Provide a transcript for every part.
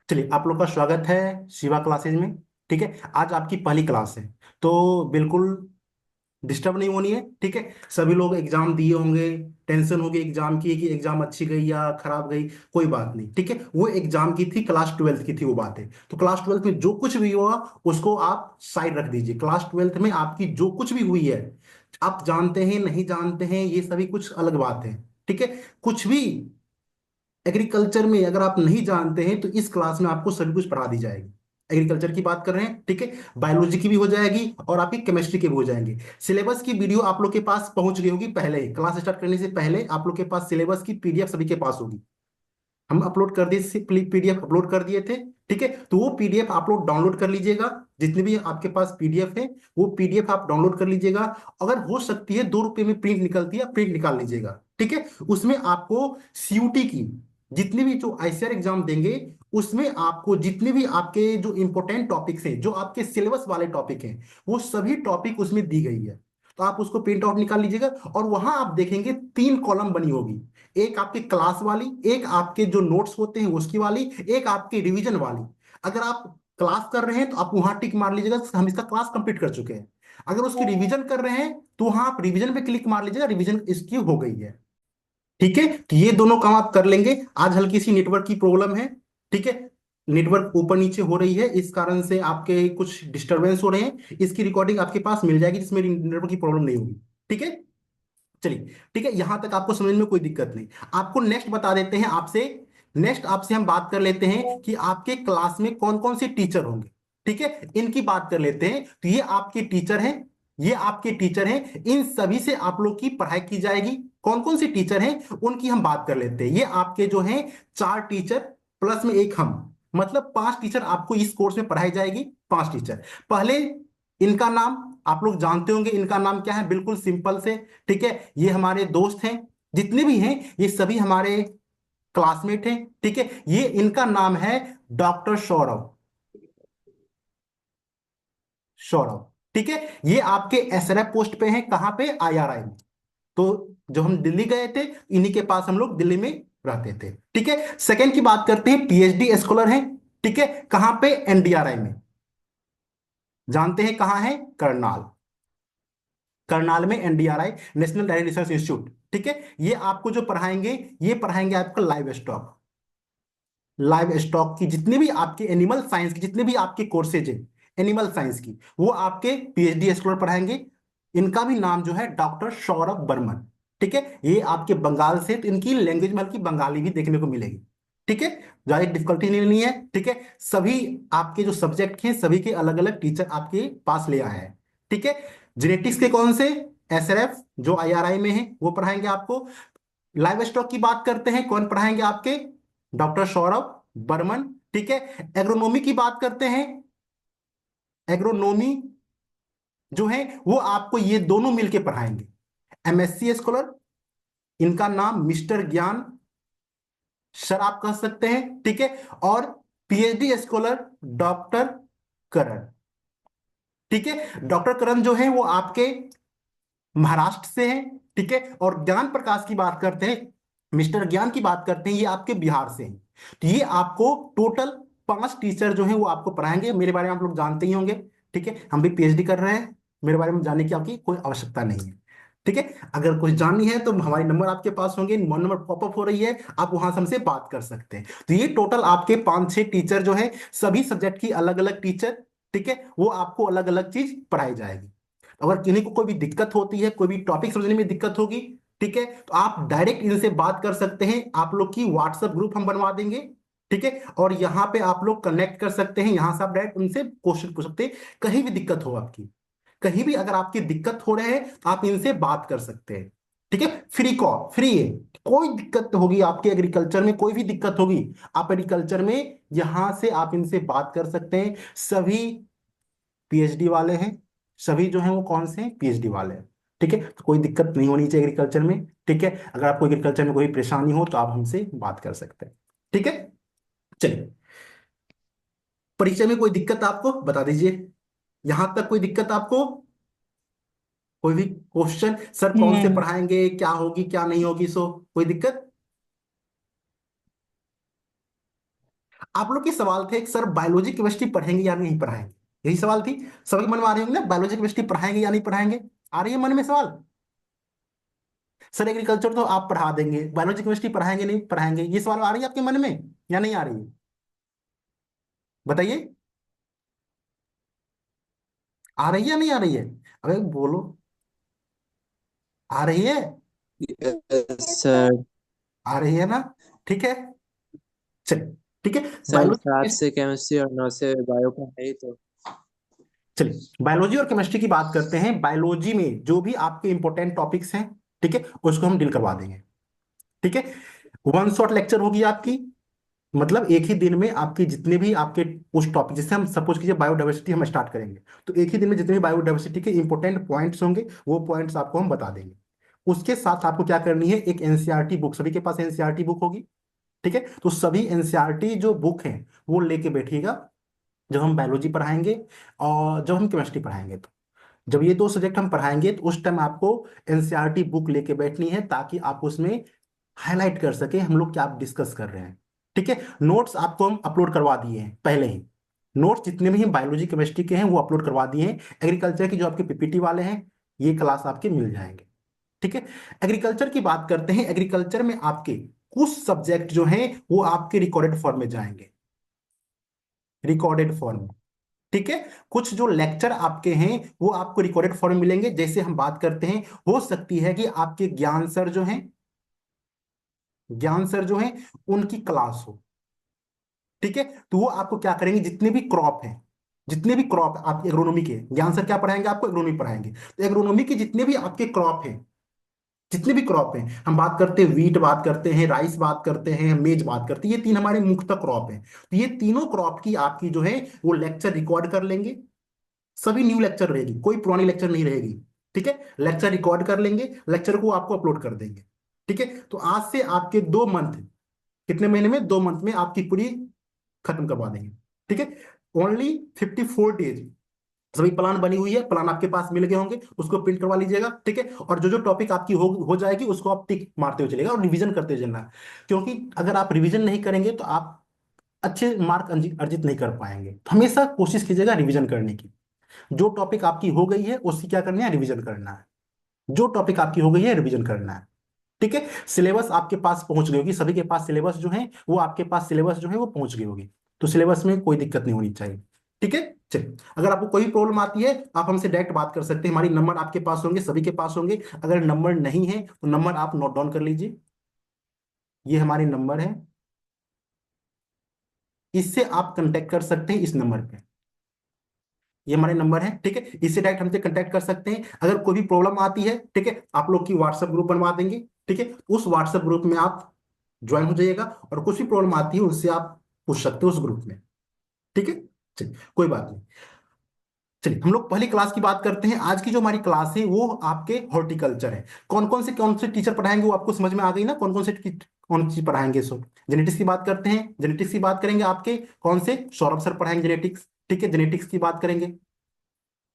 चलिए, आप लोग का स्वागत है शिवा क्लासेज में। ठीक है, आज आपकी पहली क्लास है, तो बिल्कुल डिस्टर्ब नहीं होनी है। ठीक है, सभी लोग एग्जाम दिए होंगे, टेंशन होगी एग्जाम की कि एग्जाम अच्छी गई या खराब गई। कोई बात नहीं, ठीक है, वो एग्जाम की थी, क्लास ट्वेल्थ की थी वो बात है। तो क्लास ट्वेल्थ में जो कुछ भी हुआ उसको आप साइड रख दीजिए। क्लास ट्वेल्थ में आपकी जो कुछ भी हुई है, आप जानते हैं नहीं जानते हैं, ये सभी कुछ अलग बात है। ठीक है, कुछ भी एग्रीकल्चर में अगर आप नहीं जानते हैं तो इस क्लास में आपको सभी कुछ पढ़ा दी जाएगी। एग्रीकल्चर की बात कर रहे हैं, ठीक है, बायोलॉजी की भी हो जाएगी और आपकी केमिस्ट्री के भी हो जाएंगे। सिलेबस की वीडियो आप लोग के पास पहुंच गई होगी, पहले ही क्लास स्टार्ट करने से पहले आप लोग के पास सिलेबस की पीडीएफ सभी के पास होगी। हम अपलोड कर दिए, पीडीएफ अपलोड कर दिए थे। ठीक है, तो वो पीडीएफ आप लोग डाउनलोड कर लीजिएगा। जितने भी आपके पास पीडीएफ है वो पीडीएफ आप डाउनलोड कर लीजिएगा। अगर हो सकती है 2 रुपए में प्रिंट निकलती है, प्रिंट निकाल लीजिएगा। ठीक है, उसमें आपको सीयूटी की जितने भी जो आईसीआर एग्जाम देंगे उसमें आपको जितने भी आपके जो इंपॉर्टेंट टॉपिक्स हैं, जो आपके सिलेबस वाले टॉपिक हैं, वो सभी टॉपिक उसमें दी गई है। तो आप उसको प्रिंट आउट निकाल लीजिएगा और वहां आप देखेंगे 3 कॉलम बनी होगी। एक आपके क्लास वाली, एक आपके जो नोट्स होते हैं उसकी वाली, एक आपके रिवीजन वाली। अगर आप क्लास कर रहे हैं तो आप वहां टिक मार लीजिएगा कि हम इसका क्लास कंप्लीट कर चुके हैं। अगर उसकी रिवीजन कर रहे हैं तो वहां आप रिवीजन पे क्लिक मार लीजिएगा, रिवीजन इसकी हो गई है। ठीक है, तो ये दोनों काम आप कर लेंगे। आज हल्की सी नेटवर्क की प्रॉब्लम है। ठीक है, नेटवर्क ऊपर नीचे हो रही है, इस कारण से आपके कुछ डिस्टरबेंस हो रहे हैं। इसकी रिकॉर्डिंग आपके पास मिल जाएगी जिसमें नेटवर्क की प्रॉब्लम नहीं होगी। ठीक है, चलिए, ठीक है, यहां तक आपको समझ में कोई दिक्कत नहीं। आपको नेक्स्ट बता देते हैं आपसे। नेक्स्ट आपसे हम बात कर लेते हैं कि आपके क्लास में कौन कौन से टीचर होंगे। ठीक है, इनकी बात कर लेते हैं। तो ये आपके टीचर हैं, ये आपके टीचर हैं, इन सभी से आप लोग की पढ़ाई की जाएगी। कौन कौन से टीचर हैं उनकी हम बात कर लेते हैं। ये आपके जो हैं 4 टीचर प्लस में एक हम, मतलब 5 टीचर आपको इस कोर्स में पढ़ाई जाएगी। 5 टीचर। पहले इनका नाम आप लोग जानते होंगे, इनका नाम क्या है, बिल्कुल सिंपल से। ठीक है, ये हमारे दोस्त हैं, जितने भी हैं ये सभी हमारे क्लासमेट हैं। ठीक है, ये इनका नाम है डॉक्टर सौरभ। सौरभ, ठीक है, ये आपके एसआरएफ पोस्ट पे हैं, कहां पे, आईआरआई में। तो जब हम दिल्ली गए थे इन्हीं के पास हम लोग दिल्ली में रहते थे। ठीक है, सेकंड की बात करते हैं, पीएचडी स्कॉलर हैं। ठीक है, कहां पे, एनडीआरआई में। जानते हैं कहां है, करनाल। करनाल में NDRI, national diary research institute. ठीक है, ये आपको जो पढ़ाएंगे, ये पढ़ाएंगे आपको लाइव स्टॉक। लाइव स्टॉक की जितने भी आपके एनिमल साइंस की जितने भी आपके कोर्सेज हैं एनिमल साइंस की, वो आपके पीएचडी स्कॉलर पढ़ाएंगे। इनका भी नाम जो है डॉक्टर सौरभ बर्मन। ठीक है, ये आपके बंगाल से, तो इनकी लैंग्वेज में हल्की बंगाली भी देखने को मिलेगी। ठीक है, ज्यादा डिफिकल्टी नहीं लेनी है। ठीक है, सभी आपके जो सब्जेक्ट हैं सभी के अलग अलग टीचर आपके पास ले आए हैं। ठीक है, जेनेटिक्स के कौन से, एसआरएफ जो आईआरआई में है वो पढ़ाएंगे आपको। लाइव स्टॉक की बात करते हैं, कौन पढ़ाएंगे आपके, डॉक्टर सौरभ बर्मन। ठीक है, एग्रोनॉमी की बात करते हैं, एग्रोनॉमी जो है वो आपको ये दोनों मिलके पढ़ाएंगे। एमएससी स्कॉलर, इनका नाम मिस्टर ज्ञान सर आप कह सकते हैं। ठीक है, और पीएचडी स्कॉलर डॉक्टर करण। ठीक है, डॉक्टर करण जो है वो आपके महाराष्ट्र से हैं। ठीक है, और ज्ञान प्रकाश की बात करते हैं, मिस्टर ज्ञान की बात करते हैं, ये आपके बिहार से हैं। तो ये आपको टोटल 5 टीचर जो हैं वो आपको पढ़ाएंगे। मेरे बारे में आप लोग जानते ही होंगे। ठीक है, हम भी पीएचडी कर रहे हैं, मेरे बारे में जानने की आपकी कोई आवश्यकता नहीं है। ठीक है, अगर कुछ जाननी है तो हमारे नंबर आपके पास होंगे, नंबर पॉपअप हो रही है, आप वहां से हमसे बात कर सकते हैं। तो ये टोटल आपके 5-6 टीचर जो है, सभी सब्जेक्ट की अलग अलग टीचर। ठीक है, वो आपको अलग अलग चीज पढ़ाई जाएगी। अगर किन्हीं को कोई भी दिक्कत होती है, कोई भी टॉपिक समझने में दिक्कत होगी, ठीक है, तो आप डायरेक्ट इनसे बात कर सकते हैं। आप लोग की व्हाट्सएप ग्रुप हम बनवा देंगे। ठीक है, और यहाँ पे आप लोग कनेक्ट कर सकते हैं, यहाँ से आप डायरेक्ट उनसे क्वेश्चन पूछ सकते हैं। कहीं भी दिक्कत हो आपकी, कहीं भी अगर आपकी दिक्कत हो रहे हैं तो आप इनसे बात कर सकते हैं। ठीक है, फ्री कॉल, फ्री है। कोई दिक्कत होगी आपके एग्रीकल्चर में, कोई भी दिक्कत होगी आप एग्रीकल्चर में, यहां से आप इनसे बात कर सकते हैं। सभी पीएचडी वाले हैं, सभी जो हैं वो कौन से हैं, पीएचडी वाले हैं। ठीक है, तो कोई दिक्कत नहीं होनी चाहिए एग्रीकल्चर में। ठीक है, अगर आपको एग्रीकल्चर में कोई परेशानी हो तो आप हमसे बात कर सकते हैं। ठीक है, चलिए, परिचय में कोई दिक्कत आपको बता दीजिए। यहां तक कोई दिक्कत आपको, कोई भी क्वेश्चन, सर कौन से नहीं। पढ़ाएंगे, क्या होगी क्या नहीं होगी, सो कोई दिक्कत। आप लोग के सवाल थे सर बायोलॉजी केमिस्ट्री पढ़ेंगे या नहीं पढ़ाएंगे, यही सवाल थी। सभी मन में आ रही होंगी ना, बायोलॉजी केमिस्ट्री पढ़ाएंगे या नहीं पढ़ाएंगे, आ रही है मन में सवाल। सर एग्रीकल्चर तो आप पढ़ा देंगे, बायोलॉजी केमिस्ट्री पढ़ाएंगे नहीं पढ़ाएंगे, ये सवाल आ रही है आपके मन में या नहीं आ रही है, बताइए। आ रही है या नहीं आ रही है, अबे बोलो, आ रही है, सर। आ रही है ना, ठीक है, चलिए, ठीक है। सर बायोलॉजी, 7 से केमिस्ट्री और 9 से बायो का है ही तो। चलिए बायोलॉजी और केमिस्ट्री की बात करते हैं। बायोलॉजी में जो भी आपके इंपॉर्टेंट टॉपिक्स हैं, ठीक है, उसको हम डील करवा देंगे, ठीक है। वन शॉट लेक्चर होगी आपकी, मतलब एक ही दिन में आपके जितने भी आपके उस टॉपिक, जैसे हम सपोज कीजिए बायोडाइवर्सिटी हम स्टार्ट करेंगे, तो एक ही दिन में जितने भी बायोडाइवर्सिटी के इंपॉर्टेंट पॉइंट्स होंगे वो पॉइंट्स आपको हम बता देंगे। उसके साथ आपको क्या करनी है, एक एनसीईआरटी बुक, सभी के पास एनसीईआरटी बुक होगी, ठीक है, तो सभी एनसीईआरटी जो बुक है वो लेके बैठिएगा जब हम बायोलॉजी पढ़ाएंगे और जब हम केमिस्ट्री पढ़ाएंगे। तो जब ये दो सब्जेक्ट हम पढ़ाएंगे तो उस टाइम आपको एनसीईआरटी बुक लेके बैठनी है, ताकि आप उसमें हाईलाइट कर सके हम लोग क्या डिस्कस कर रहे हैं, ठीक है। नोट्स आपको हम अपलोड करवा दिए हैं पहले ही, नोट्स जितने भी हम बायोलॉजी केमिस्ट्री के हैं वो अपलोड करवा दिए हैं। एग्रीकल्चर की जो आपके पीपीटी वाले हैं ये क्लास आपके मिल जाएंगे, ठीक है। एग्रीकल्चर की बात करते हैं, एग्रीकल्चर में आपके कुछ सब्जेक्ट जो हैं वो आपके रिकॉर्डेड फॉर्म में जाएंगे, रिकॉर्डेड फॉर्म, ठीक है। कुछ जो लेक्चर आपके हैं वो आपको रिकॉर्डेड फॉर्म में मिलेंगे। जैसे हम बात करते हैं, हो सकती है कि आपके ज्ञान सर जो हैं, ज्ञान सर जो हैं उनकी क्लास हो, ठीक है, तो वो आपको क्या करेंगे, जितने भी क्रॉप हैं, जितने भी क्रॉप आपके एग्रोनॉमी के, ज्ञान सर क्या पढ़ाएंगे आपको, एग्रोनॉमी पढ़ाएंगे, तो एग्रोनॉमी के जितने भी आपके क्रॉप हैं, जितने भी क्रॉप हैं, हम बात करते हैं वीट बात करते हैं, राइस बात करते हैं, मेज बात करते हैं, ये तीन हमारे मुख्य क्रॉप हैं। तो ये तीनों क्रॉप की आपकी जो है वो लेक्चर रिकॉर्ड कर लेंगे, सभी न्यू लेक्चर रहेगी, कोई पुरानी लेक्चर नहीं रहेगी, ठीक है। लेक्चर रिकॉर्ड कर लेंगे, लेक्चर को आपको अपलोड कर देंगे, ठीक है। तो आज से आपके 2 मंथ, कितने महीने में, 2 मंथ में आपकी पूरी खत्म करवा देंगे, ठीक है। ओनली 54 डेज, सभी प्लान बनी हुई है, प्लान आपके पास मिल गए होंगे, उसको प्रिंट करवा लीजिएगा, ठीक है। और जो जो टॉपिक आपकी हो जाएगी उसको आप टिक मारते हुए चलेगा और रिवीजन करते चलना, क्योंकि अगर आप रिवीजन नहीं करेंगे तो आप अच्छे मार्क अर्जित नहीं कर पाएंगे। तो हमेशा कोशिश कीजिएगा रिवीजन करने की, जो टॉपिक आपकी हो गई है उसकी क्या करना है, रिवीजन करना है, जो टॉपिक आपकी हो गई है रिवीजन करना है, ठीक है। सिलेबस आपके पास पहुंच गई होगी, सभी के पास सिलेबस जो है वो आपके पास सिलेबस जो है वो पहुंच गई होगी, तो सिलेबस में कोई दिक्कत नहीं होनी चाहिए, ठीक है। चलिए, अगर आपको कोई प्रॉब्लम आती है आप हमसे डायरेक्ट बात कर सकते हैं, हमारी नंबर आपके पास होंगे, सभी के पास होंगे। अगर नंबर नहीं है तो नंबर आप नोट डाउन कर लीजिए, ये हमारे नंबर है, इससे आप कंटेक्ट कर सकते हैं इस नंबर पे, ये हमारे नंबर है, ठीक है। इससे डायरेक्ट हमसे कांटेक्ट कर सकते हैं। अगर कोई भी प्रॉब्लम आती है, ठीक है, आप लोग की व्हाट्सएप ग्रुप बनवा देंगे, ठीक है, उस व्हाट्सएप ग्रुप में आप ज्वाइन हो जाइएगा और कुछ भी प्रॉब्लम आती है उससे आप पूछ सकते हो उस ग्रुप में, ठीक है। चलिए कोई बात नहीं, चलिए हम लोग पहली क्लास की बात करते हैं। आज की जो हमारी क्लास है वो आपके हॉर्टिकल्चर है। कौन से टीचर पढ़ाएंगे वो आपको समझ में आ गई ना, कौन सी पढ़ाएंगे। सो जेनेटिक्स की बात करते हैं, जेनेटिक्स की बात करेंगे आपके कौन से, सौरभ सर पढ़ाएंगे जेनेटिक्स, ठीक है, जेनेटिक्स की बात करेंगे,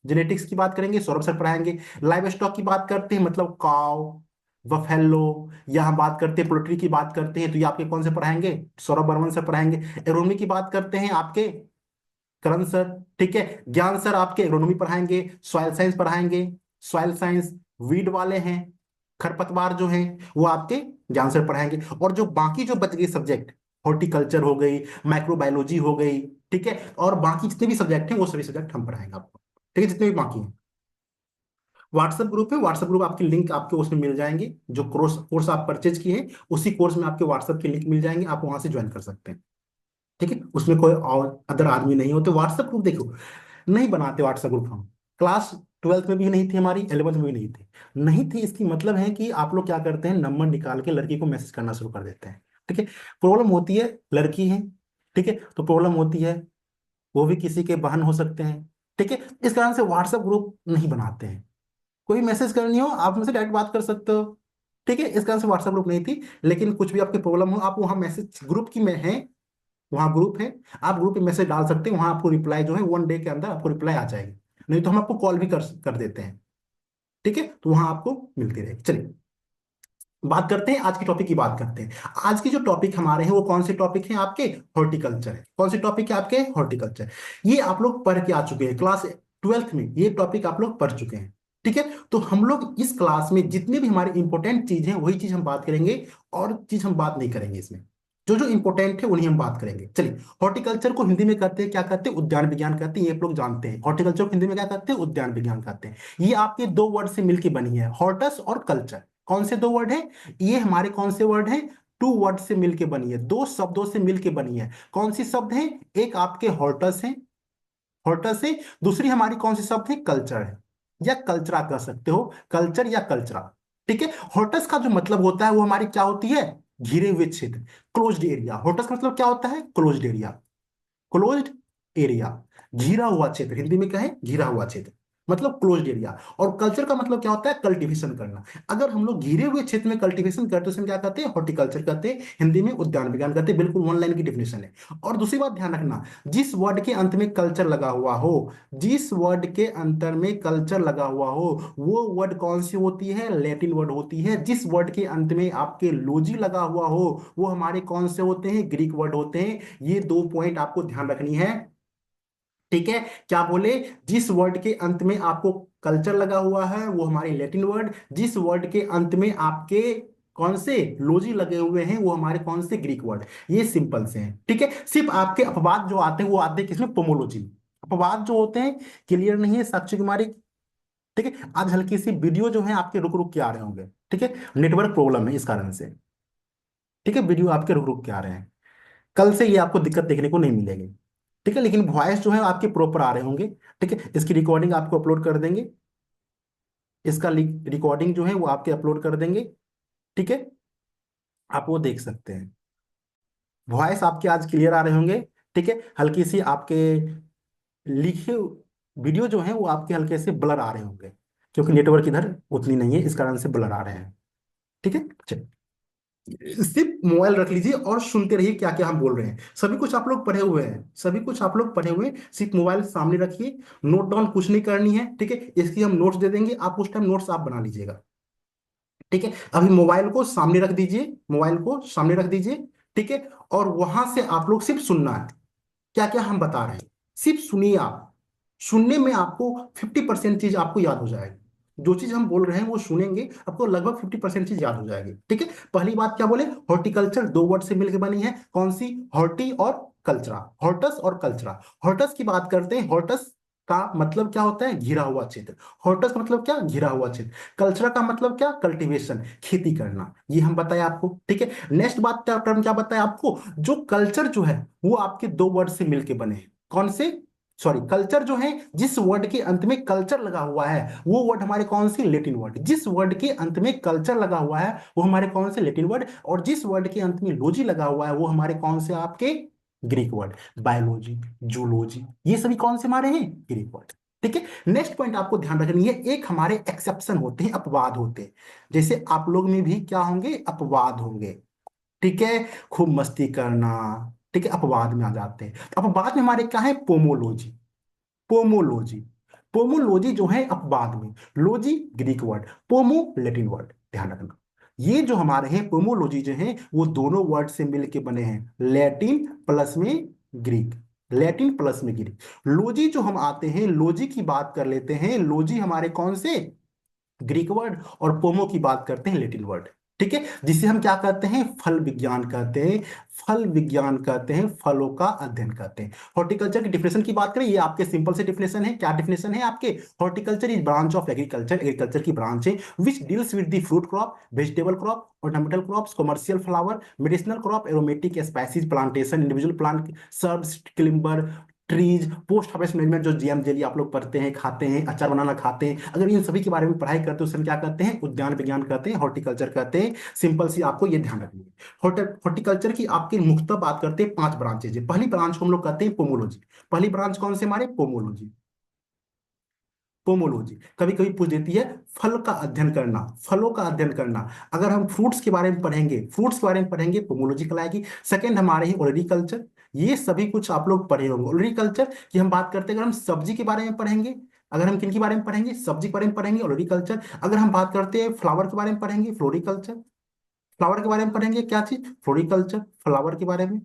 जेनेटिक्स की बात करेंगे सौरभ सर पढ़ाएंगे। लाइव स्टॉक की बात करते हैं, मतलब काव, बफेलो, या हम बात करते हैं पोल्ट्री की बात करते हैं तो ये आपके कौन से पढ़ाएंगे, सौरभ बर्मन सर पढ़ाएंगे। एग्रोनॉमी की बात करते हैं आपके करण सर, ठीक है। ज्ञान सर आपके एग्रोनॉमी पढ़ाएंगे, सॉइल साइंस पढ़ाएंगे, सॉइल साइंस वीड वाले हैं, खरपतवार जो हैं वो आपके ज्ञान सर पढ़ाएंगे। और जो बाकी जो बच गए सब्जेक्ट, हॉर्टिकल्चर हो गई, माइक्रोबायोलॉजी हो गई, ठीक है, और बाकी जितने भी सब्जेक्ट हैं वो सभी सब्जेक्ट हम पढ़ाएंगे आपको, ठीक है, जितने भी बाकी हैं। व्हाट्सएप ग्रुप है, व्हाट्सएप ग्रुप आपकी लिंक आपके उसमें मिल जाएंगे, जो कोर्स कोर्स आप परचेज किए हैं उसी कोर्स में आपके व्हाट्सएप के लिंक मिल जाएंगे, आप वहां से ज्वाइन कर सकते हैं, ठीक है। उसमें कोई और अदर आदमी नहीं होते। व्हाट्सएप ग्रुप देखो, नहीं बनाते व्हाट्सएप ग्रुप हम, क्लास 12th में भी नहीं थी हमारी, 11th में भी नहीं थी, नहीं थी इसकी मतलब है कि आप लोग क्या करते हैं, नंबर निकाल के लड़की को मैसेज करना शुरू कर देते हैं, ठीक है। प्रॉब्लम होती है, लड़की है, ठीक है, तो प्रॉब्लम होती है, वो भी किसी के बहन हो सकते हैं, ठीक है। इस कारण से व्हाट्सएप ग्रुप नहीं बनाते हैं। कोई मैसेज करनी हो आप मुझसे डायरेक्ट बात कर सकते हो, ठीक है। इस कारण से व्हाट्सएप ग्रुप नहीं थी, लेकिन कुछ भी आपकी प्रॉब्लम हो आप वहाँ मैसेज ग्रुप की में है, वहाँ ग्रुप है, आप ग्रुप में मैसेज डाल सकते हैं, वहाँ आपको रिप्लाई जो है 1 डे के अंदर आपको रिप्लाई आ जाएगी, नहीं तो हम आपको कॉल भी कर देते हैं, ठीक है, तो वहाँ आपको मिलती रहेगी। चलिए बात करते हैं आज की टॉपिक की बात करते हैं। आज की जो टॉपिक हमारे हैं वो कौन से टॉपिक हैं आपके, हॉर्टिकल्चर है। कौन से टॉपिक है आपके, हॉर्टिकल्चर। ये आप लोग पढ़ के आ चुके हैं क्लास ट्वेल्थ में, ये टॉपिक आप लोग पढ़ चुके हैं। ठीक है, तो हम लोग इस क्लास में जितने भी हमारे इंपॉर्टेंट चीज हैं वही चीज हम बात करेंगे, और चीज हम बात नहीं करेंगे इसमें। जो जो इंपॉर्टेंट है उन्हीं हम बात करेंगे। चलिए, हॉर्टिकल्चर को हिंदी में कहते हैं, क्या कहते हैं, उद्यान विज्ञान कहते हैं। ये आप लोग जानते हैं, हॉर्टिकल्चर को हिंदी में क्या कहते हैं, उद्यान विज्ञान कहते हैं। ये आपके दो वर्ड से मिलकर बनी है, हॉर्टस और कल्चर। कौन से दो वर्ड है, ये हमारे कौन से वर्ड हैं, टू वर्ड से मिलके बनी है, दो शब्दों से मिलके बनी है। कौन सी शब्द है, एक आपके हॉर्टस है, हॉर्टस है। दूसरी हमारी कौन सी शब्द है, कल्चर है, या कल्चरा कह सकते हो, कल्चर या कल्चरा। ठीक है, हॉर्टस का जो मतलब होता है वो हमारी क्या होती है, घिरे हुए क्षेत्र, क्लोज्ड एरिया। हॉर्टस का मतलब क्या होता है, क्लोज्ड एरिया, क्लोज्ड एरिया, घिरा हुआ क्षेत्र। हिंदी में क्या है, घिरा हुआ क्षेत्र, मतलब क्लोज्ड एरिया। और कल्चर का मतलब क्या होता है, कल्टीवेशन करना। अगर हम लोग घिरे हुए क्षेत्र में कल्टीवेशन करते हैं तो उसमें क्या कहते हैं, हॉर्टिकल्चर कहते हैं, हिंदी में उद्यान विज्ञान कहते हैं। बिल्कुल वन लाइन की डेफिनेशन है। और दूसरी बात ध्यान रखना, जिस वर्ड के अंत में कल्चर लगा हुआ हो, जिस वर्ड के अंतर में कल्चर लगा हुआ हो, वो वर्ड कौन सी होती है, लैटिन वर्ड होती है। जिस वर्ड के अंत में आपके लोजी लगा हुआ हो, वो हमारे कौन से होते हैं, ग्रीक वर्ड होते हैं। ये दो पॉइंट आपको ध्यान रखनी है। ठीक है, क्या बोले, जिस वर्ड के अंत में आपको कल्चर लगा हुआ है वो हमारे लैटिन वर्ड, जिस वर्ड के अंत में आपके कौन से लोजी लगे हुए हैं वो हमारे कौन से, ग्रीक वर्ड। ये सिंपल से हैं। ठीक है, सिर्फ आपके अपवाद जो आते हैं वो आते हैं किसमें, पोमोलॉजी में। अपवाद जो होते हैं, क्लियर नहीं है साक्षी कुमारी। ठीक है, आज हल्की सी वीडियो जो है आपके रुक रुक के आ रहे होंगे। ठीक है, नेटवर्क प्रॉब्लम है इस कारण से। ठीक है, वीडियो आपके रुक रुक के आ रहे हैं। कल से ये आपको दिक्कत देखने को नहीं मिलेगी। ठीक है, लेकिन वॉइस जो है आपके प्रॉपर आ रहे होंगे। ठीक है, इसकी रिकॉर्डिंग आपको अपलोड कर देंगे, इसका रिकॉर्डिंग जो है वो आपके अपलोड कर देंगे। ठीक है, आप वो देख सकते हैं, वॉइस आपके आज क्लियर आ रहे होंगे। ठीक है, हल्की सी आपके लिखे वीडियो जो है वो आपके हल्के से ब्लर आ रहे होंगे, क्योंकि नेटवर्क इधर उतनी नहीं है, इस कारण से ब्लर आ रहे हैं। ठीक है, चलिए, सिर्फ मोबाइल रख लीजिए और सुनते रहिए क्या क्या हम बोल रहे हैं। सभी कुछ आप लोग पढ़े हुए हैं, सभी कुछ आप लोग पढ़े हुए हैं, सिर्फ मोबाइल सामने रखिए। नोट डाउन कुछ नहीं करनी है। ठीक है, इसकी हम नोट्स दे देंगे, आप उस टाइम नोट्स आप बना लीजिएगा। ठीक है, अभी मोबाइल को सामने रख दीजिए, मोबाइल को सामने रख दीजिए। ठीक है, और वहां से आप लोग सिर्फ सुनना है, क्या क्या हम बता रहे हैं, सिर्फ सुनिए आप। सुनने में आपको 50% चीज आपको याद हो जाएगी। जो चीज हम बोल रहे हैं वो सुनेंगे, आपको लगभग 50% चीज याद हो जाएगी। ठीक है, पहली बात क्या बोले, हॉर्टिकल्चर दो वर्ड से मिलकर बनी है। कौन सी, हॉर्टी और कल्चरा, हॉर्टस और कल्चरा। हॉर्टस की बात करते हैं, हॉर्टस का मतलब क्या होता है, घिरा हुआ क्षेत्र। हॉर्टस का मतलब क्या, घिरा हुआ क्षेत्र। कल्चरा का मतलब क्या, कल्टीवेशन, खेती करना। ये हम बताया आपको। ठीक है, नेक्स्ट बात क्या, टर्म क्या बताया आपको, जो कल्चर जो है वो आपके दो वर्ड से मिलके बने हैं। कौन से, सॉरी, कल्चर जो है, जिस वर्ड के अंत में कल्चर लगा हुआ है वो वर्ड हमारे कौन से, लेटिन वर्ड। जिस वर्ड के अंत में कल्चर लगा हुआ है वो हमारे कौन से, लेटिन वर्ड। और जिस वर्ड के अंत में लॉजी लगा हुआ है वो हमारे कौन से, आपके ग्रीक वर्ड। बायोलॉजी, जूलॉजी, ये सभी कौन से हमारे हैं, ग्रीक वर्ड। ठीक है, नेक्स्ट पॉइंट आपको ध्यान रखनी है, एक हमारे एक्सेप्शन होते हैं, अपवाद होते हैं। जैसे आप लोग में भी क्या होंगे, अपवाद होंगे। ठीक है, खूब मस्ती करना। ठीक है, अपवाद में आ जाते हैं। तो अपवाद में हमारे क्या है, पोमोलॉजी, पोमोलॉजी। पोमोलॉजी जो है अपवाद में, logy Greek word, pomo Latin word, ध्यान रखना। ये जो हमारे हैं पोमोलॉजी जो है वो दोनों वर्ड से मिलके बने हैं, लैटिन प्लस में ग्रीक, लैटिन प्लस में ग्रीक। लॉजी जो हम आते हैं, लॉजी की बात कर लेते हैं, लॉजी हमारे कौन से, ग्रीक वर्ड। और पोमो की बात करते हैं, लेटिन वर्ड। ठीक है, जिसे हम क्या कहते हैं, फल विज्ञान कहते हैं, फल विज्ञान कहते हैं, फलों का अध्ययन कहते हैं। हॉर्टिकल्चर की डिफिनेशन की बात करें, ये आपके सिंपल से डिफिनेशन है। क्या डिफिनेशन है आपके, horticulture is branch of agriculture, agriculture की ब्रांच है, which deals with the fruit crop, vegetable crop, ornamental crops, commercial flower, medicinal crop, aromatic spices, plantation, individual plant, shrubs, climber, trees, post harvest management, जो jam jelly आप लोग पढ़ते हैं, खाते हैं, अचार बनाना खाते हैं, अगर इन सभी के बारे में पढ़ाई करते हैं उसे हम क्या कहते हैं, उद्यान विज्ञान कहते हैं, हॉर्टिकल्चर कहते हैं। सिंपल सी आपको ये ध्यान रखनी है। हॉर्टिकल्चर की आपकी मुख्यतः बात करते हैं, पांच ब्रांचेज है। पहली ब्रांच को हम लोग कहते हैं पोमोलॉजी। पहली ब्रांच कौन से हमारे, पोमोलॉजी, पोमोलॉजी। कभी कभी पूछ देती है, फल का अध्ययन करना, फलों का अध्ययन करना। अगर हम फ्रूट्स के बारे में पढ़ेंगे, फ्रूट्स के बारे में पढ़ेंगे, पोमोलॉजी कहलाएगी। सेकंड हमारे ही ओलरीकल्चर, ये सभी कुछ आप लोग पढ़े होंगे। ओलरीकल्चर की हम बात करते हैं, अगर हम सब्जी के बारे में पढ़ेंगे, अगर हम किन के बारे में पढ़ेंगे, सब्जी के बारे में पढ़ेंगे, ओलरीकल्चर। अगर हम बात करते हैं फ्लावर के बारे में पढ़ेंगे, फ्लोरिकल्चर। फ्लावर के बारे में पढ़ेंगे क्या चीज, फ्लोरिकल्चर, फ्लावर के बारे में।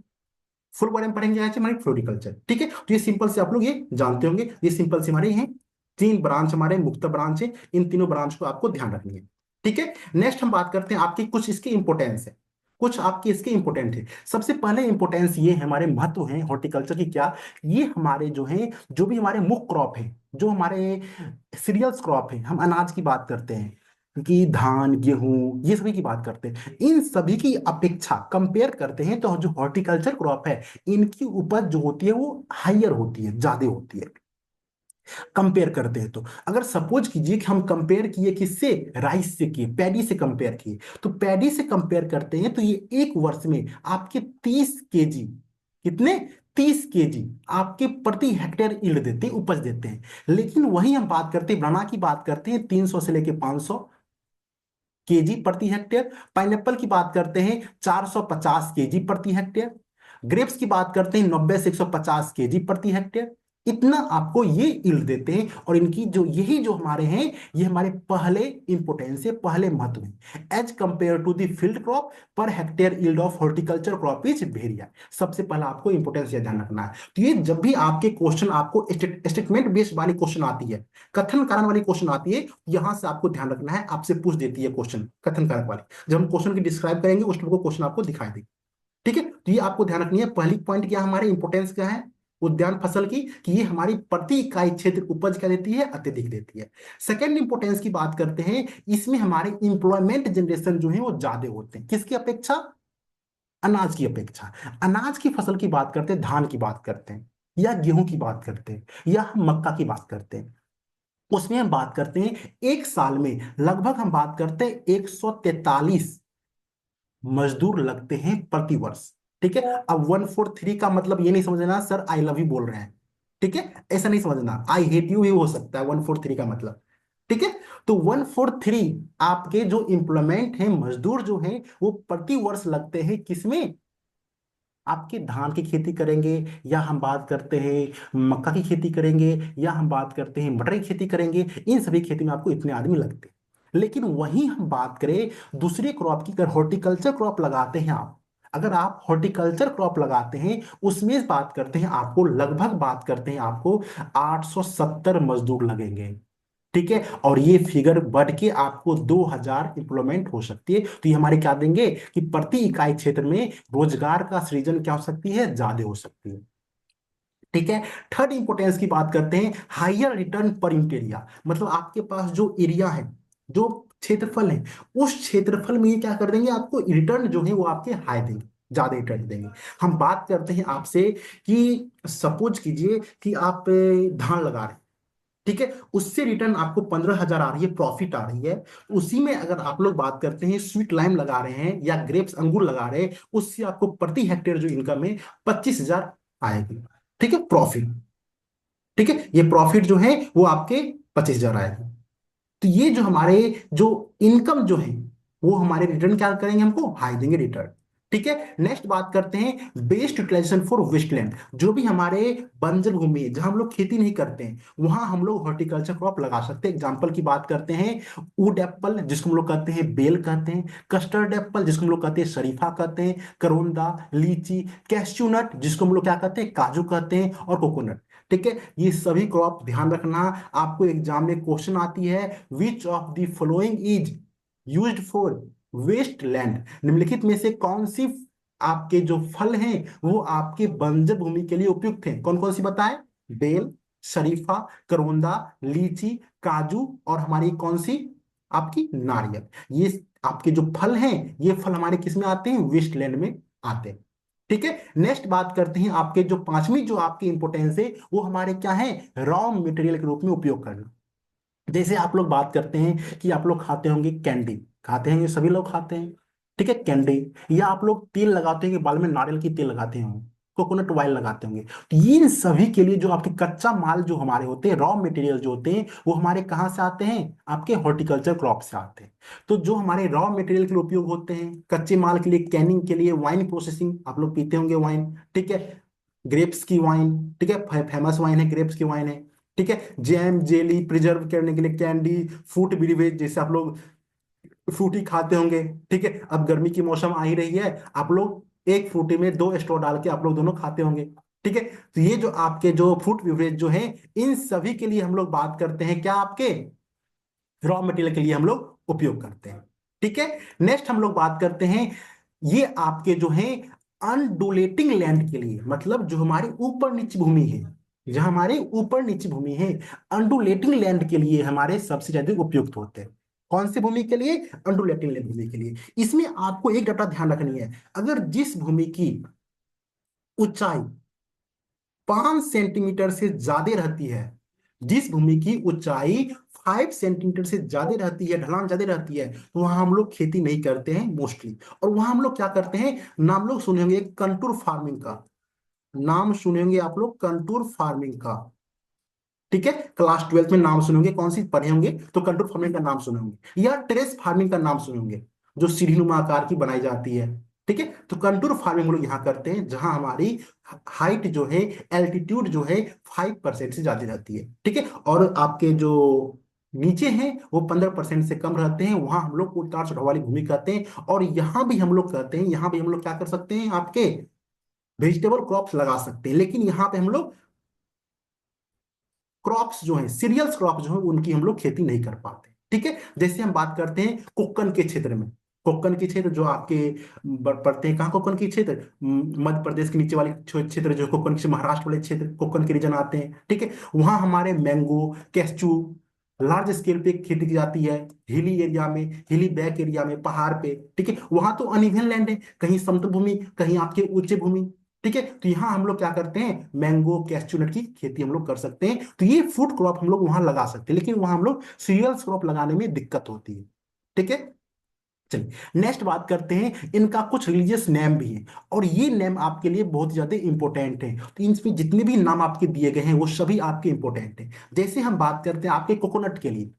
फुल बारे में पढ़ेंगे क्या चीज, हमारी फ्लोरिकल्चर। ठीक है, तो ये सिंपल से आप लोग ये जानते होंगे, ये सिंपल से हमारे हैं 3 ब्रांच हमारे मुख्य ब्रांच है, इन तीनों ब्रांच को आपको ध्यान रखनी है। ठीक है, नेक्स्ट हम बात करते हैं आपकी कुछ इसके इंपोर्टेंस है, कुछ आपके इसके इंपोर्टेंट है। सबसे पहले इंपोर्टेंस ये है, हमारे महत्व है हॉर्टिकल्चर की क्या, ये हमारे जो है, जो भी हमारे मुख्य क्रॉप है, जो हमारे सीरियल्स क्रॉप है, हम अनाज की बात करते हैं कि धान गेहूं ये सभी की बात करते हैं, इन सभी की अपेक्षा कंपेयर करते हैं तो जो हॉर्टिकल्चर क्रॉप है, इनकी उपज जो होती है वो हाइयर होती है, ज्यादा होती है। कंपेयर करते हैं तो अगर सपोज कीजिए कि हम कंपेयर किए किससे, राइस से किए, पैडी से कंपेयर किए, तो पैडी से कंपेयर करते हैं तो ये एक वर्ष में आपके 30 केजी, कितने, 30 केजी आपके प्रति हेक्टेयर ईल्ड देते हैं, उपज देते हैं। लेकिन वही हम बात करते हैं, बनाना की बात करते हैं 300 से लेके 500 केजी प्रति हेक्टेयर। पाइनएप्पल की बात करते हैं 450 केजी प्रति हेक्टेयर। ग्रेप्स की बात करते हैं 90 से 150 केजी प्रति हेक्टेयर। इतना आपको ये यील्ड देते हैं, और इनकी जो यही जो हमारे हैं, ये हमारे पहले इंपोर्टेंस है, पहले महत्व है। As compared to the field crop, per hectare yield of horticulture crop is वेरिया। सबसे पहला आपको इंपोर्टेंस ये ध्यान रखना है। तो ये जब भी आपके क्वेश्चन, आपको स्टेटमेंट बेस्ड वाली क्वेश्चन आती है, कथन कारण वाली क्वेश्चन आती है, यहां से आपको ध्यान रखना है, आपसे पूछ देती है क्वेश्चन कथन कारक वाली। जब हम क्वेश्चन की डिस्क्राइब करेंगे उस टाइप को क्वेश्चन आपको दिखाई देगी। ठीक है, तो ये आपको ध्यान रखनी है। पहली पॉइंट क्या हमारे इंपोर्टेंस क्या है उद्यान फसल की, कि ये हमारी प्रति इकाई क्षेत्र उपज क्या देती है, अत्यधिक देती है। सेकेंड इंपोर्टेंस की बात करते हैं, इसमें हमारे इंप्लॉयमेंट जनरेशन जो है वो ज्यादा होते हैं, किसकी अपेक्षा, अनाज की अपेक्षा। अनाज की फसल की बात करते हैं, धान की बात करते हैं, या गेहूं की बात करते हैं, या हम मक्का की बात करते हैं, उसमें हम बात करते हैं एक साल में लगभग हम बात करते हैं 143 मजदूर लगते हैं प्रति वर्ष। ठीक है, अब 143 का मतलब ये नहीं समझना सर आई लव यू बोल रहे हैं, ठीक है, ऐसा नहीं समझना, आई हेट यू भी हो सकता है 143 का मतलब। ठीक है, तो 143 आपके जो इंप्लॉयमेंट है, मजदूर जो है वो प्रति वर्ष लगते हैं किसमें, आपके धान की खेती करेंगे, या हम बात करते हैं मक्का की खेती करेंगे, या हम बात करते हैं मटर की खेती करेंगे, इन सभी खेती में आपको इतने आदमी लगते हैं। लेकिन वहीं हम बात करें दूसरे क्रॉप की, अगर हॉर्टिकल्चर क्रॉप लगाते हैं आप, अगर आप हॉर्टिकल्चर क्रॉप लगाते हैं, उसमें बात करते हैं आपको लगभग बात करते हैं आपको 870 मजदूर लगेंगे। ठीक है, और ये फिगर बढ़ के आपको 2000 इंप्लॉयमेंट हो सकती है। तो ये हमारे क्या देंगे कि प्रति इकाई क्षेत्र में रोजगार का सृजन क्या हो सकती है, ज्यादा हो सकती है। ठीक है, थर्ड इंपोर्टेंस की बात करते हैं, हायर रिटर्न पर यूनिट एरिया, मतलब आपके पास जो एरिया है, जो क्षेत्रफल है, उस क्षेत्रफल में ये क्या कर देंगे, आपको रिटर्न जो है वो आपके हाई देंगे, ज्यादा रिटर्न देंगे। हम बात करते हैं आपसे कि सपोज कीजिए कि आप धान लगा रहे हैं, ठीक है, उससे रिटर्न आपको 15,000 आ रही है, प्रॉफिट आ रही है। उसी में अगर आप लोग बात करते हैं स्वीट लाइम लगा रहे हैं या ग्रेप्स अंगूर लगा रहे हैं, उससे आपको प्रति हेक्टेयर जो इनकम है 25,000 आएगी। ठीक है, प्रॉफिट। ठीक है, ये प्रॉफिट जो है वो आपके 25,000 आएगी। तो ये जो हमारे जो इनकम जो है, वो हमारे रिटर्न क्या करेंगे, हमको हाई देंगे रिटर्न। ठीक है, नेक्स्ट बात करते हैं बेस्ट यूटिलाइजेशन फॉर वेस्टलैंड, जो भी हमारे बंजर भूमि है जहां हम लोग खेती नहीं करते हैं, वहां हम लोग हॉर्टिकल्चर क्रॉप लगा सकते हैं। एग्जांपल की बात करते हैं, वुड एप्पल जिसको हम लोग कहते हैं बेल कहते हैं, कस्टर्ड एप्पल जिसको हम लोग कहते हैं शरीफा कहते हैं, करोंदा, लीची, कैश्यू नट जिसको हम लोग क्या कहते हैं, काजू कहते हैं, और कोकोनट। ठीक है, ये सभी क्रॉप ध्यान रखना, आपको एग्जाम में क्वेश्चन आती है, which of the following is used for waste land, निम्नलिखित में से कौन सी आपके जो फल हैं वो आपके बंजर भूमि के लिए उपयुक्त हैं, कौन कौन सी बताएं, बेल, शरीफा, करौंदा, लीची, काजू, और हमारी कौन सी, आपकी नारियल। ये आपके जो फल हैं, ये फल हमारे किस में आते हैं, वेस्ट लैंड में आते हैं। ठीक है, नेक्स्ट बात करते हैं आपके जो पांचवी जो आपकी इंपोर्टेंस है, वो हमारे क्या है, रॉ मटेरियल के रूप में उपयोग करना। जैसे आप लोग बात करते हैं कि आप लोग खाते होंगे कैंडी, खाते हैं, ये सभी लोग खाते हैं। ठीक है, कैंडी, या आप लोग तेल लगाते हैं कि बाल में नारियल की तेल लगाते हैं, कोकोनट ऑयल लगाते होंगे, तो ये इन सभी के लिए जो आपके कच्चा माल जो हमारे होते हैं, रॉ मटेरियल जो होते हैं, वो हमारे कहाँ से आते हैं, आपके हॉर्टिकल्चर क्रॉप से आते हैं। तो जो हमारे रॉ मटेरियल के लिए उपयोग होते हैं, कच्चे माल के लिए, कैनिंग के लिए, वाइन प्रोसेसिंग, आप लोग पीते होंगे वाइन, ठीक है, ग्रेप्स की वाइन, ठीक है, फेमस वाइन है, ग्रेप्स की वाइन है। ठीक है, जैम, जेली, प्रिजर्व करने के लिए कैंडी, फ्रूट ब्रीवेज, जैसे आप लोग फ्रूटी खाते होंगे। ठीक है, अब गर्मी की मौसम आ ही रही है, आप लोग एक फ्रूटी में दो स्ट्रॉ डाल के आप लोग दोनों खाते होंगे। ठीक है, तो ये जो आपके जो फ्रूट बेवरेज जो है, इन सभी के लिए हम लोग बात करते हैं क्या, आपके रॉ मटेरियल के लिए हम लोग उपयोग करते हैं। ठीक है, नेक्स्ट हम लोग बात करते हैं, ये आपके जो है अनडुलेटिंग लैंड के लिए, मतलब जो हमारी ऊपर नीची भूमि है, जहां हमारे ऊपर नीची भूमि है, अनडुलेटिंग लैंड के लिए हमारे सबसे ज्यादा उपयुक्त होते हैं। कौन सी भूमि के लिए? अनडुलेटिंग लैंड भूमि के लिए। इसमें आपको एक डाटा ध्यान रखनी है, अगर जिस भूमि की ऊंचाई 5 सेंटीमीटर से ज्यादा रहती है, जिस भूमि की ऊंचाई 5 सेंटीमीटर से ज्यादा रहती है, ढलान ज्यादा रहती है, तो वहां हम लोग खेती नहीं करते हैं मोस्टली। और वहां हम लोग क्या करते हैं, नाम लोग सुने होंगे कंटूर फार्मिंग का, नाम सुने होंगे आप लोग कंटूर फार्मिंग का। ठीक है, क्लास 12th में नाम सुने होंगे, कौन सी पढ़े होंगे तो कंटूर फार्मिंग का नाम सुने होंगे, या टेरेस फार्मिंग का नाम सुने होंगे, जो सीढ़ीनुमा आकार की बनाई जाती है। ठीक है, तो कंटूर फार्मिंग हम लोग यहाँ करते हैं जहां हमारी हाइट जो है, एल्टीट्यूड जो है 5% से ज्यादा रहती है। ठीक है, और आपके जो नीचे हैं वो 15% से कम रहते हैं, वहां हम लोग उतार चढ़ाव वाली भूमि कहते हैं। और यहाँ भी हम लोग कहते हैं, यहाँ भी हम लोग क्या कर सकते हैं, आपके वेजिटेबल क्रॉप्स लगा सकते हैं, लेकिन यहाँ पे हम लोग क्रॉप्स जो है, सीरियल्स क्रॉप जो है, उनकी हम लोग खेती नहीं कर पाते। ठीक है, जैसे हम बात करते हैं कोक्कन के क्षेत्र में, कोक्कन के क्षेत्र जो आपके पड़ते हैं कहाँ, कोक्कन के क्षेत्र मध्य प्रदेश के नीचे वाले क्षेत्र जो कोक्कन के, महाराष्ट्र वाले क्षेत्र कोक्कन के रीजन आते हैं। ठीक है, वहां हमारे मैंगो, कैस्चू लार्ज स्केल पे खेती की जाती है, हिली एरिया में, हिली बैक एरिया में, पहाड़ पे। ठीक है, वहां तो अनइवन लैंड है, कहीं समतल भूमि, कहीं आपके ऊंचे भूमि। ठीक है, तो यहाँ हम लोग क्या करते हैं, मैंगो कैस्चू नट की खेती हम लोग कर सकते हैं, तो ये फूड क्रॉप हम लोग वहां लगा सकते हैं, लेकिन वहां हम लोग सीरियल्स क्रॉप लगाने में दिक्कत होती है। ठीक है, चलिए नेक्स्ट बात करते हैं, इनका कुछ रिलीजियस नेम भी है, और ये नेम आपके लिए बहुत ज्यादा इंपॉर्टेंट है। तो इनमें जितने भी नाम आपके दिए गए हैं वो सभी आपके इंपॉर्टेंट हैं। जैसे हम बात करते हैं आपके कोकोनट के लिए,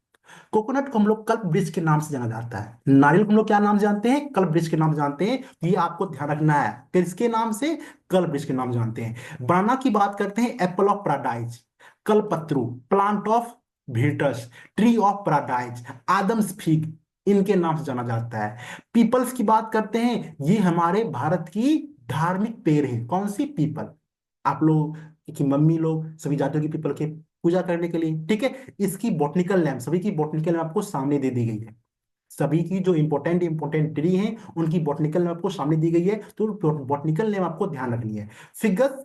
कोकोनट को हम लोग कल्प वृक्ष के नाम से जाना जाता है, नारियल को हम लोग क्या नाम जानते हैं, कल्प वृक्ष के नाम जानते हैं। ये आपको ध्यान रखना है, किसके नाम से, कल्प वृक्ष के नाम जानते हैं। बनाना की बात करते हैं apple of paradise, Kalpataru plant of भेटस, tree of paradise, Adam's fig, इनके नाम से जाना जाता है। पीपल्स की बात करते हैं, ये हमारे भारत की धार्मिक पेड़ है, कौन सी, पीपल। आप लोग की मम्मी लोग सभी जातियों की पीपल के पूजा करने के लिए। ठीक है, इसकी बॉटनिकल नेम, सभी की बॉटनिकल नेम आपको सामने दे दी गई है, सभी की जो इंपॉर्टेंट इंपॉर्टेंट ट्री हैं उनकी बॉटनिकल नेम आपको सामने दी गई है, तो बॉटनिकल नेम आपको ध्यान रखनी है। फिगस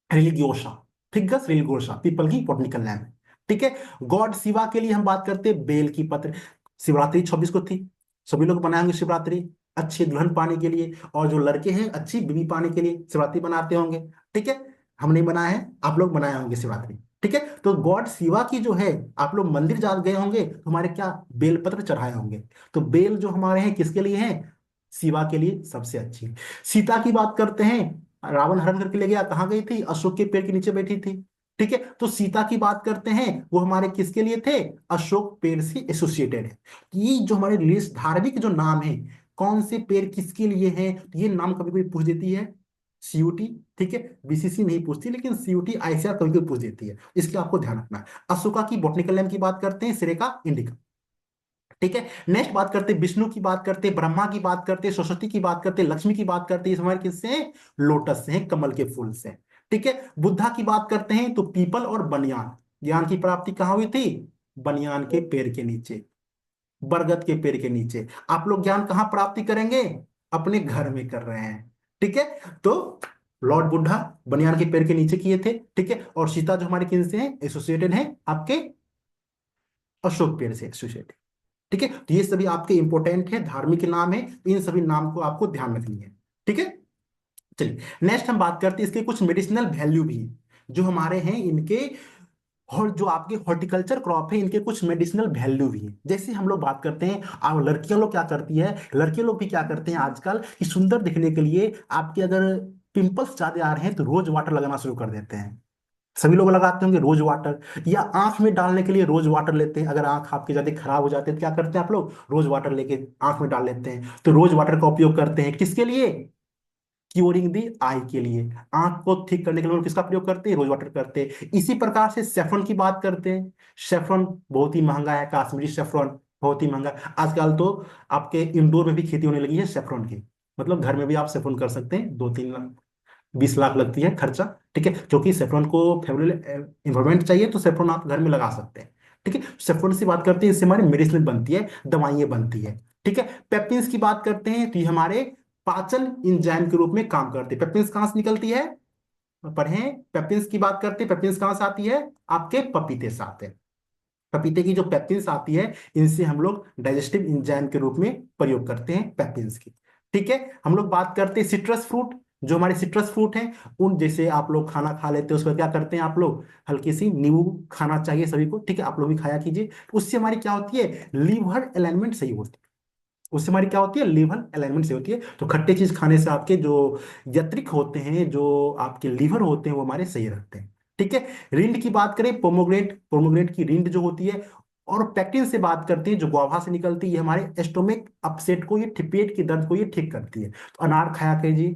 रिलीगियोसा, फिगस रिलीगियोसा पीपल की बॉटनिकल नेम है। ठीक है, गॉड शिवा के लिए हम बात करते हैं बेल की पत्र। शिवरात्रि 26 को थी, सभी लोग बनाएंगे शिवरात्रि अच्छी दुल्हन पाने के लिए, और जो लड़के हैं अच्छी बीवी पाने के लिए शिवरात्रि बनाते होंगे। ठीक है, हम नहीं बनाए हैं, आप लोग बनाए होंगे शिवरात्रि। ठीक है, तो गॉड शिवा की जो है, आप लोग मंदिर जा गए होंगे तो हमारे क्या बेलपत्र चढ़ाए होंगे, तो बेल जो हमारे हैं किसके लिए हैं, शिवा के लिए सबसे अच्छी। सीता की बात करते हैं, रावण हरण करके ले गया, कहाँ गई थी, अशोक के पेड़ के नीचे बैठी थी। ठीक है, तो सीता की बात करते हैं, वो हमारे किसके लिए थे, अशोक पेड़ से एसोसिएटेड है। ये जो हमारे लिस्ट धार्मिक जो नाम है, कौन से पेड़ किसके लिए हैं, तो ये नाम कभी कभी पूछ देती है सीयूटी। ठीक है, बीसीसी नहीं पूछती, लेकिन सीयूटी आईसीआर कभी कभी पूछ देती है, इसके आपको ध्यान रखना है। अशोका की बॉटनिकल नेम की बात करते हैं, सिरेका इंडिका। ठीक है, नेक्स्ट बात करते हैं विष्णु की बात करते हैं, ब्रह्मा की बात करते हैं, सरस्वती की बात करते हैं, लक्ष्मी की बात करते हैं, ये हमारे किससे हैं? लोटस से हैं, कमल के फूल से। ठीक है, बुद्धा की बात करते हैं तो पीपल और बनियान, ज्ञान की प्राप्ति कहाँ हुई थी, बनियान के पेड़ के नीचे, बरगद के पेड़ के नीचे। आप लोग ज्ञान कहाँ प्राप्ति करेंगे, अपने घर में कर रहे हैं। ठीक है, तो लॉर्ड बुद्धा बनियान के पेड़ के नीचे किए थे। ठीक है, और सीता जो हमारे किन से हैं, एसोसिएटेड है आपके अशोक पेड़ से एसोसिएटेड। ठीक है, तो ये सभी आपके इंपॉर्टेंट है, धार्मिक नाम है, तो इन सभी नाम को आपको ध्यान रखनी है। ठीक है, चलिए नेक्स्ट हम बात करते हैं, इसके कुछ मेडिसिनल वैल्यू भी हैं जो हमारे हैं इनके, और जो आपके हॉर्टिकल्चर क्रॉप है इनके कुछ मेडिसिनल वैल्यू भी हैं। जैसे हम लोग बात करते हैं, और लड़कियां लोग क्या करती है, लड़के लोग भी क्या करते हैं आजकल कि सुंदर दिखने के लिए, आपके अगर पिंपल्स ज्यादा आ रहे हैं तो रोज वाटर लगाना शुरू कर देते हैं। सभी लोग लगाते होंगे रोज वाटर, या आंख में डालने के लिए रोज वाटर लेते हैं, अगर आंख आपके ज्यादा खराब हो जाते हैं तो क्या करते हैं आप लोग, रोज वाटर लेके आंख में डाल लेते हैं। तो रोज वाटर का उपयोग करते हैं किसके लिए, क्यूरिंग दी आई के लिए, आंख को ठीक करने के लिए लोग किसका प्रयोग करते हैं, रोज वाटर करते हैं। इसी प्रकार से सेफ्रॉन की बात करते हैं, सेफ्रॉन बहुत ही महंगा है, काश्मीरी सेफ्रॉन, बहुत ही महंगा। आजकल तो आपके इंडोर में भी खेती होने लगी है सेफ्रॉन की। मतलब घर में भी आप सेफ्रॉन कर सकते हैं, 2-3 लाख 20 लाख लगती है खर्चा। ठीक है, क्योंकि सेफ्रॉन को फेवरेबल इन्वायरमेंट चाहिए, तो सेफ्रॉन आप घर में लगा सकते हैं। ठीक है, सेफ्रॉन से बात करते हैं, इससे हमारी मेडिसिन बनती है, दवाइयाँ बनती है। ठीक है, पेप्टिन्स की बात करते हैं, तो ये हमारे पाचन एंजाइम के रूप में काम करते हैं। पेप्टिन्स कहाँ से निकलती है, पढ़ें। पेप्टिन्स की बात करते हैं, पेप्टिन्स कहाँ से आती है, आपके पपीते से आते हैं। पपीते की जो पेप्टिन्स आती है, इनसे हम लोग डाइजेस्टिव एंजाइम के रूप में प्रयोग करते हैं पेप्टिन्स की। ठीक है, हम लोग बात करते हैं सिट्रस फ्रूट। जो हमारे सिट्रस फ्रूट हैं, उन जैसे आप लोग खाना खा लेते हैं, उसमें क्या करते हैं आप लोग, हल्की सी नींबू खाना चाहिए सभी को। ठीक है, आप लोग भी खाया कीजिए। उससे हमारी क्या होती है, लीवर अलाइनमेंट सही होती है। उससे हमारी क्या होती है, लीवर अलाइनमेंट सही होती है। तो खट्टे चीज खाने से आपके जो यकृत होते हैं, जो आपके लीवर होते हैं, वो हमारे सही रहते हैं। ठीक है, रिंड की बात करें, पोमोग्रेनेट, पोमोग्रेनेट की रिंड जो होती है। और पैक्टिन से बात करते हैं, जो गुआवा से निकलती है, ये हमारे एस्टोमिक अपसेट को, ये पेट की दर्द को ये ठीक करती है। तो अनार खाया कीजिए।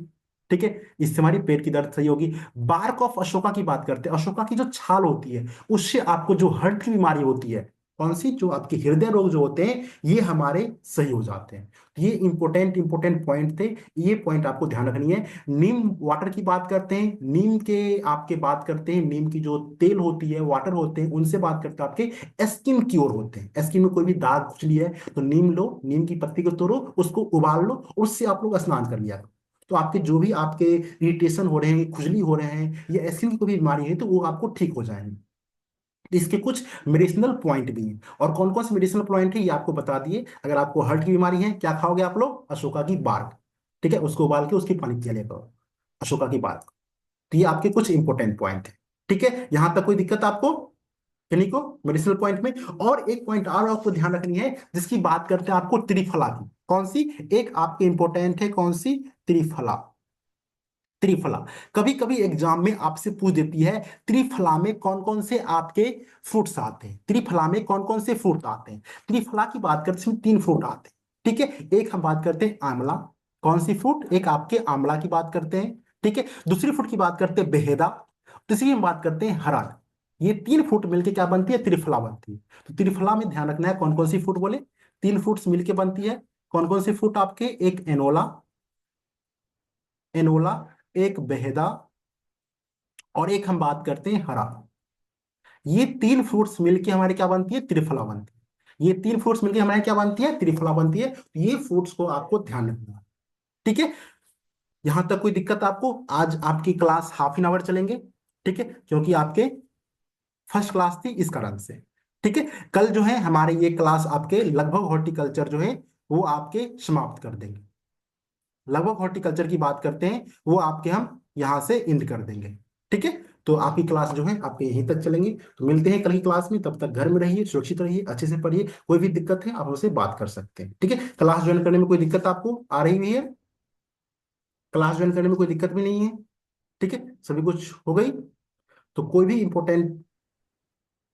ठीक है, इससे हमारी पेट की दर्द सही होगी। बार्क ऑफ अशोका की बात करते हैं, अशोका की जो छाल होती है, उससे आपको जो हार्ट की बीमारी होती है, कौन सी, जो आपके हृदय रोग जो होते हैं, ये हमारे सही हो जाते हैं। तो ये इंपॉर्टेंट इंपॉर्टेंट पॉइंट थे, ये पॉइंट आपको ध्यान रखनी है। नीम वाटर की बात करते हैं, नीम के आपके बात करते हैं, नीम की जो तेल होती है, वाटर होते हैं, उनसे बात करते हैं, आपके स्किन क्योर होते हैं। स्किन में कोई भी दाग खुजली है, तो नीम लो, नीम की पत्ती को तोड़ो, उसको उबाल लो, उससे आप लोग स्नान कर लिया करो। तो आपके जो भी आपके इरिटेशन हो रहे हैं, खुजली हो रहे हैं, या स्किन की कोई भी बीमारी है, तो वो आपको ठीक हो जाएंगे। इसके कुछ मेडिसिनल पॉइंट भी हैं, और कौन कौन से मेडिसिनल पॉइंट है ये आपको बता दिए। अगर आपको हार्ट की बीमारी है, क्या खाओगे आप लोग, अशोका की बार्क। ठीक है, उसको उबाल के उसकी पानी पिया लिया करो, अशोका की बार्क। तो ये आपके कुछ इंपॉर्टेंट पॉइंट है। ठीक है, यहां तक कोई दिक्कत आपको, किन्हीं को मेडिसिनल पॉइंट में। और एक पॉइंट और आपको ध्यान रखनी है, जिसकी बात करते हैं आपको त्रिफला की। कौन सी, एक आपके इंपॉर्टेंट है, कौन सी, त्रिफला। त्रिफला कभी कभी एग्जाम में आपसे पूछ देती है, त्रिफला में कौन कौन से आपके फ्रूट्स आते हैं, त्रिफला में कौन कौन से फ्रूट आते हैं। त्रिफला की बात करते हैं, 3 फ्रूट आते हैं। ठीक है, एक हम बात करते हैं आंवला। कौन सी फ्रूट, एक आपके आंवला की बात करते हैं। ठीक है, दूसरी फ्रूट की बात करते हैं बेहेदा। तीसरी हम बात करते हैं हरा। ये 3 फ्रूट मिलके क्या बनती है, त्रिफला बनती है। तो त्रिफला में ध्यान रखना है, कौन कौन सी फ्रूट बोले, 3 फ्रूट्स मिलके बनती है। कौन कौन सी फ्रूट आपके, एक एनोला, एनोला, एक बेहेदा, और एक हम बात करते हैं हरा। ये 3 फ्रूट्स मिलके हमारे क्या बनती है, त्रिफला बनती है। ये 3 फ्रूट्स मिलके हमारे क्या बनती है, त्रिफला बनती है। तो ये फ्रूट्स को आपको ध्यान रखना है। ठीक है, यहां तक कोई दिक्कत आपको, आज आपकी क्लास ½ एन आवर चलेंगे। ठीक है, क्योंकि आपके फर्स्ट क्लास थी इस कारण से। ठीक है, कल जो है हमारे ये क्लास आपके लगभग हॉर्टिकल्चर जो है, वो आपके समाप्त कर देंगे। लगभग हॉर्टिकल्चर की बात करते हैं, वो आपके हम यहां से इंड कर देंगे। ठीक है, तो आपकी क्लास जो है आपके यहीं तक चलेंगी। तो मिलते हैं कल की क्लास में, तब तक घर में रहिए, सुरक्षित रहिए, अच्छे से पढ़िए। कोई भी दिक्कत है आप हमसे बात कर सकते हैं। ठीक है, क्लास ज्वाइन करने में कोई दिक्कत आपको आ रही हुई है, क्लास ज्वाइन करने में कोई दिक्कत भी नहीं है। ठीक है, सभी कुछ हो गई। तो कोई भी इंपॉर्टेंट,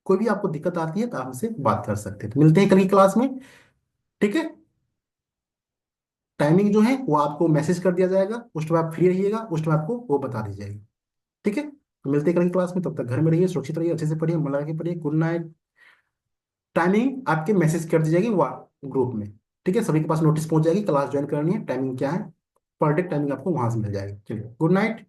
कोई भी आपको दिक्कत आती है तो आप हमसे बात कर सकते हैं। तो मिलते हैं कल की क्लास में। ठीक है, टाइमिंग जो है वो आपको मैसेज कर दिया जाएगा, उस टाइम आप फ्री रहिएगा, उस टाइम आपको वो बता दी जाएगी। ठीक है, तो मिलते हैं कल की क्लास में, तब तक घर में रहिए, सुरक्षित रहिए, अच्छे से पढ़िए, मन लगा के पढ़िए। Good night. टाइमिंग आपके मैसेज कर दी जाएगी ग्रुप में। ठीक है, सभी के पास नोटिस पहुंच जाएगी, क्लास ज्वाइन करनी है, टाइमिंग क्या है, पर डे टाइमिंग आपको वहां से मिल जाएगी। चलिए, गुड नाइट।